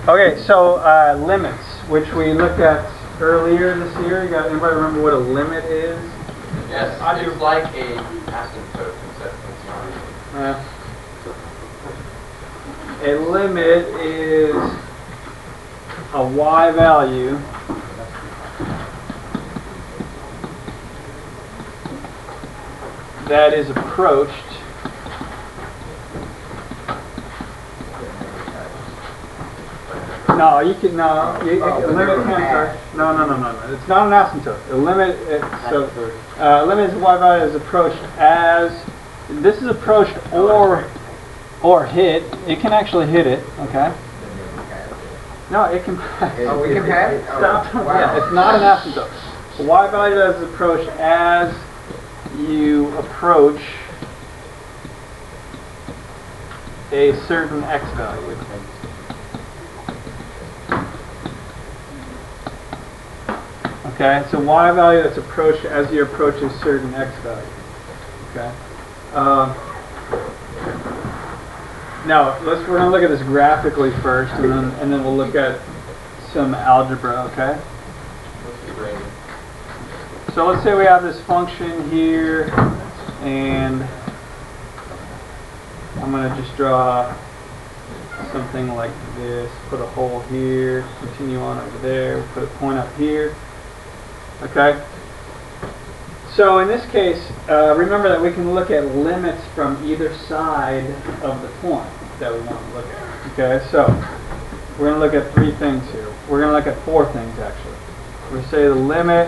Okay, so limits, which we looked at earlier this year. Anybody remember what a limit is? Yes, I do. It's like a asymptote concept. A limit is a y value that is approached a limit can't. No. It's not an asymptote. A limit. A limit is a y value that is approached as. This is approached or hit. It can actually hit it. Okay. No, it can. Oh, we can have it. Stop. Yeah, it's not an asymptote. A y value that is approached as you approach a certain x value. Okay, so y value that's approached as you approach a certain x value. Okay. Now we're going to look at this graphically first, and then we'll look at some algebra. Okay. So let's say we have this function here, and I'm going to just draw something like this. Put a hole here, continue on over there, put a point up here. Okay? So in this case, remember that we can look at limits from either side of the point that we want to look at. Okay? So we're going to look at three things here. We're going to look at four things actually. We say the limit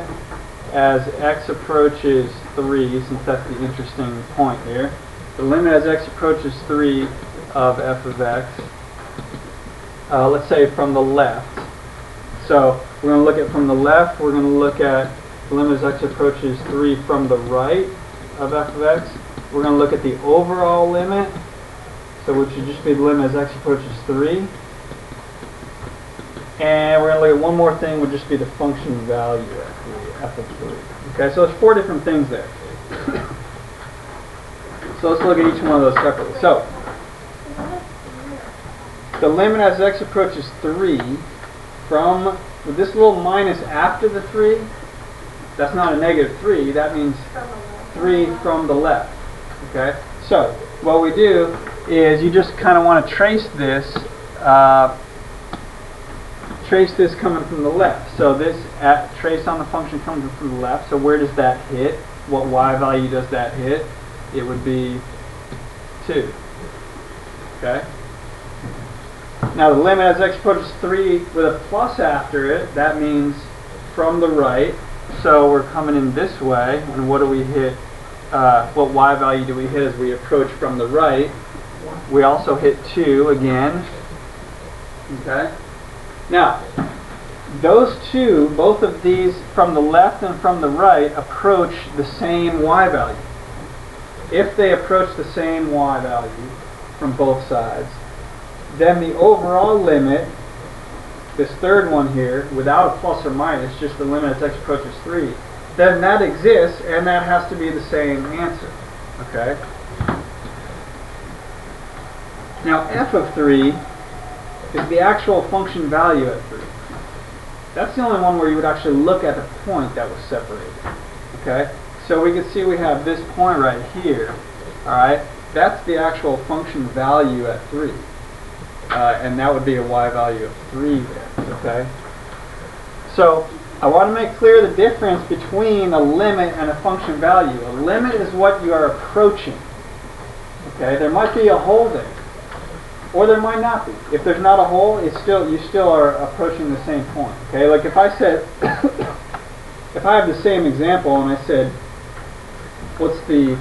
as x approaches 3, since that's the interesting point here. The limit as x approaches 3 of f of x, let's say from the left. So we're going to look at from the left, we're going to look at the limit as x approaches 3 from the right of f of x. We're going to look at the overall limit, so which would just be the limit as x approaches 3. And we're going to look at one more thing, would just be the function value at 3, f of 3. Okay, so there's four different things there. So let's look at each one of those separately. So the limit as x approaches 3 from, with this little minus after the 3, that's not a negative 3, that means 3 from the left. Okay, so what we do is you just kind of want to trace this coming from the left. So this trace on the function coming from the left. So where does that hit? What y value does that hit? It would be 2. Okay. Now the limit as x approaches 3 with a plus after it, that means from the right. So we're coming in this way, and what do we hit? What y value do we hit as we approach from the right? We also hit 2 again. Okay. Now, those two, both of these from the left and from the right, approach the same y value. If they approach the same y value from both sides, then the overall limit, this third one here, without a plus or minus, just the limit as x approaches 3, then that exists, and that has to be the same answer. Okay? Now, f of 3 is the actual function value at 3. That's the only one where you would actually look at the point that was separated. Okay? So we can see we have this point right here. Alright? That's the actual function value at 3. And that would be a y value of 3 there. Okay? So I want to make clear the difference between a limit and a function value. A limit is what you are approaching. Okay? There might be a hole there. Or there might not be. If there's not a hole, you still are approaching the same point. Okay, like if I said, if I have the same example and I said, what's the,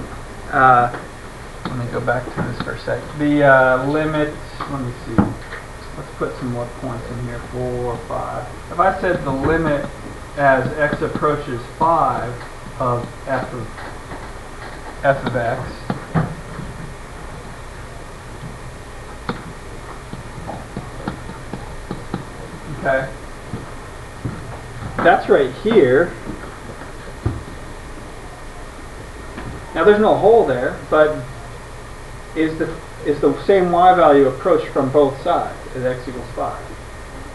let me go back to this for a sec. The limit, let me see, let's put some more points in here, 4, 5. If I said the limit as x approaches 5 of f of x, okay, that's right here. Now there's no hole there, but is is the same y value approached from both sides as x equals 5?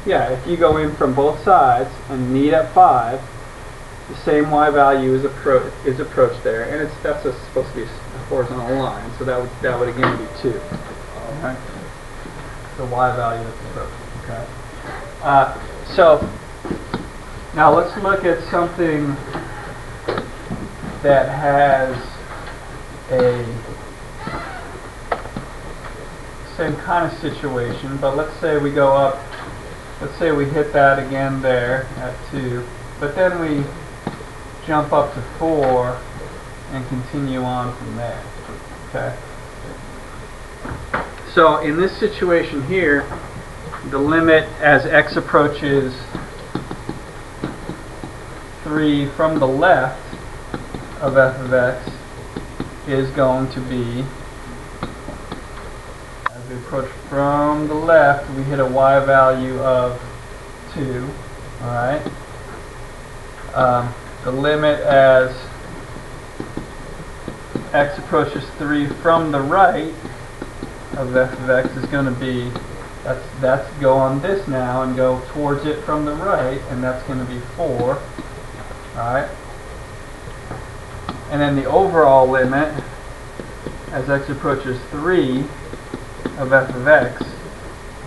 Yeah, if you go in from both sides and meet at 5, the same y value is approached there, and that's supposed to be a horizontal line, so that would again be 2. Okay? The y value that's approached. Okay. So now let's look at something that has a same kind of situation, but let's say we go up, let's say we hit that again there at 2, but then we jump up to 4 and continue on from there. Okay. So in this situation here, the limit as x approaches 3 from the left of f of x is going to be, as we approach from the left, we hit a y value of 2. Alright. The limit as x approaches 3 from the right of f of x is going to be, that's go on this now and go towards it from the right, and that's going to be 4. Alright. And then the overall limit as x approaches 3 of f of x,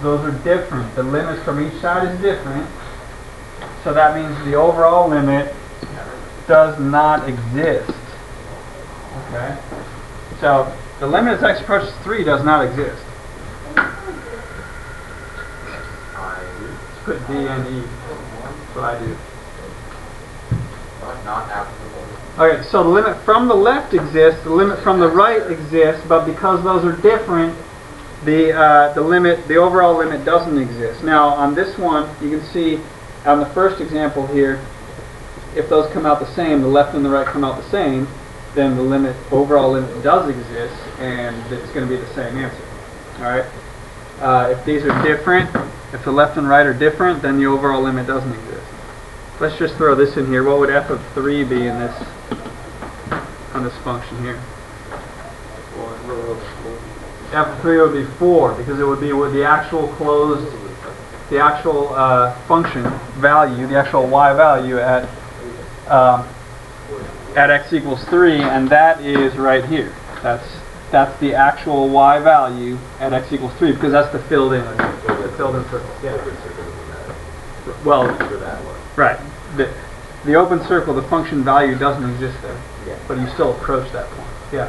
those are different. The limits from each side is different, so that means the overall limit does not exist. Okay? So the limit as x approaches 3 does not exist. Let's put D and E. That's what I do. Not applicable. Okay, so the limit from the left exists, the limit from the right exists, but because those are different, the overall limit doesn't exist. Now on this one, you can see on the first example here, if those come out the same, the left and the right come out the same, then the overall limit does exist, and it's going to be the same answer. Alright? If these are different, if the left and right are different, then the overall limit doesn't exist. Let's just throw this in here. What would f of 3 be in this, on this function here? F of 3 would be 4, because it would be with the actual function value, the actual y value at x equals 3, and that is right here. That's the actual y value at x equals 3, because that's the filled in circle. Yeah. Well, right. The open circle, the function value doesn't exist there, but you still approach that point. Yeah.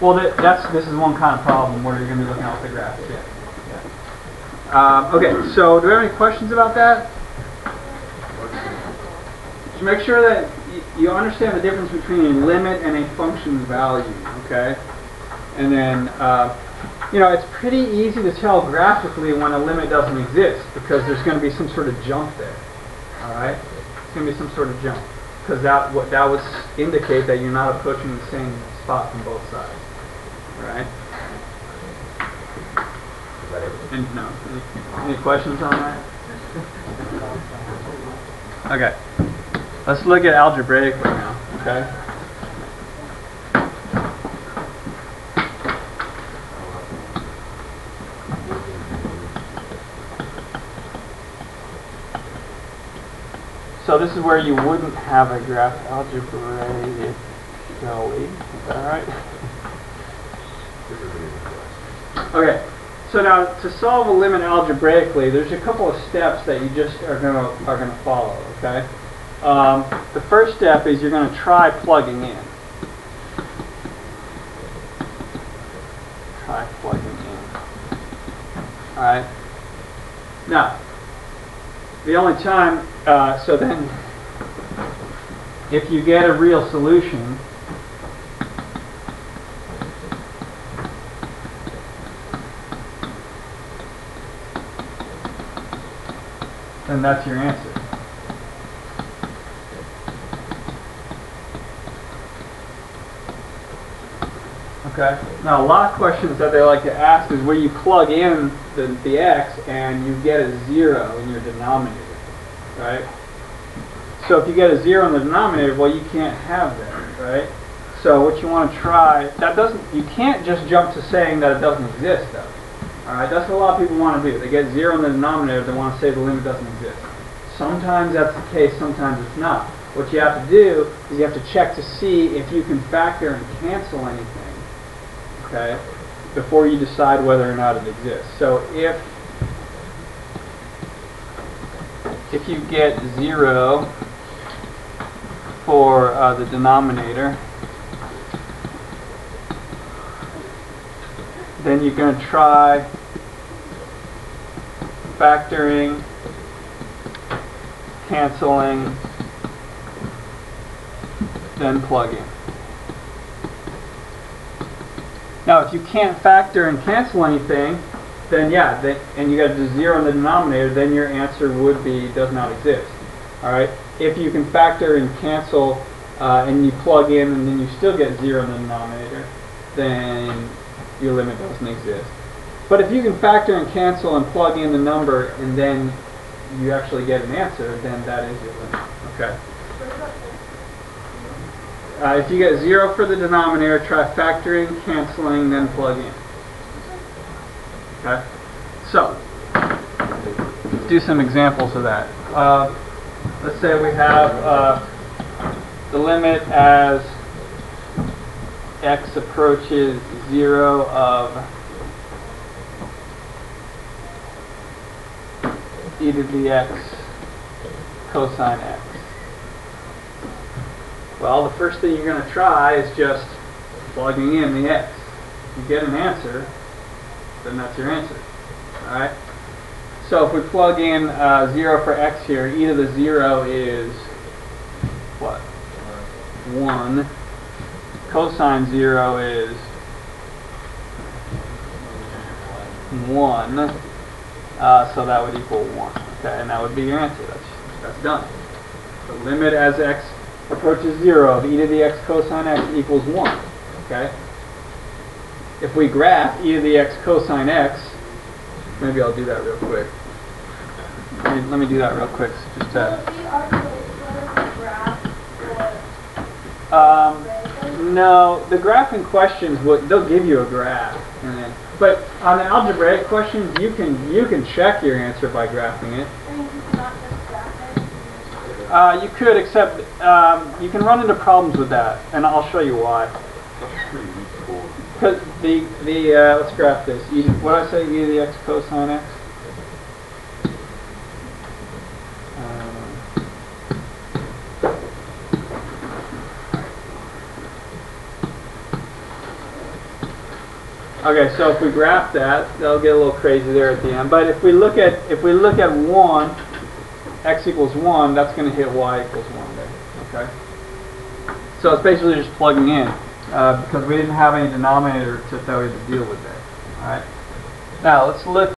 Well, this is one kind of problem where you're going to be looking at the graphs. Yeah. Okay. So, do we have any questions about that? So make sure that you understand the difference between a limit and a function value. Okay. And then, it's pretty easy to tell graphically when a limit doesn't exist, because there's going to be some sort of jump there. Alright? It's going to be some sort of jump, because that would indicate that you're not approaching the same spot from both sides. Alright? And no. Any questions on that? Okay. Let's look at algebraically now. Okay? So this is where you wouldn't have a graph algebraically. Is that right? Okay. So now to solve a limit algebraically, there's a couple of steps that you just are gonna follow. Okay. The first step is you're going to try plugging in. Try plugging in. All right. Now, the only time, so then, if you get a real solution, then that's your answer. Okay. Now, a lot of questions that they like to ask is where you plug in the x and you get a 0 in your denominator, right? So if you get a 0 in the denominator, well, you can't have that, right? So what you want to try, you can't just jump to saying that it doesn't exist though. Alright, that's what a lot of people want to do. They get 0 in the denominator, they want to say the limit doesn't exist. Sometimes that's the case, sometimes it's not. What you have to do is you have to check to see if you can factor and cancel anything, okay, before you decide whether or not it exists. So if you get 0 for the denominator, then you're going to try factoring, canceling, then plug in. Now if you can't factor and cancel anything, then yeah, and you got to do 0 in the denominator, then your answer would be does not exist. Alright? If you can factor and cancel and you plug in and then you still get 0 in the denominator, then your limit doesn't exist. But if you can factor and cancel and plug in the number and then you actually get an answer, then that is your limit. Okay. If you get 0 for the denominator, try factoring, canceling, then plug in. Okay. So let's do some examples of that. Let's say we have the limit as x approaches 0 of e to the x cosine x. Well, the first thing you're going to try is just plugging in the x. If you get an answer, then that's your answer. Alright? So if we plug in 0 for x here, e to the 0 is what? 1. Cosine 0 is 1. So that would equal 1. Okay, and that would be your answer. That's done. The limit as x approaches 0 of e to the x cosine x equals 1. Okay? If we graph e to the x cosine x, maybe I'll do that real quick. Let me do that real quick. Just no, the graph in questions they'll give you a graph, but on the algebraic questions you can check your answer by graphing it. You could, except you can run into problems with that, and I'll show you why. Because let's graph this. What did I say? E to the x cosine x. Okay, so if we graph that, that'll get a little crazy there at the end. But if we look at 1, x equals 1, that's going to hit y equals 1 there. Okay. So it's basically just plugging in because we didn't have any denominator that we had to deal with there. All right. Now let's look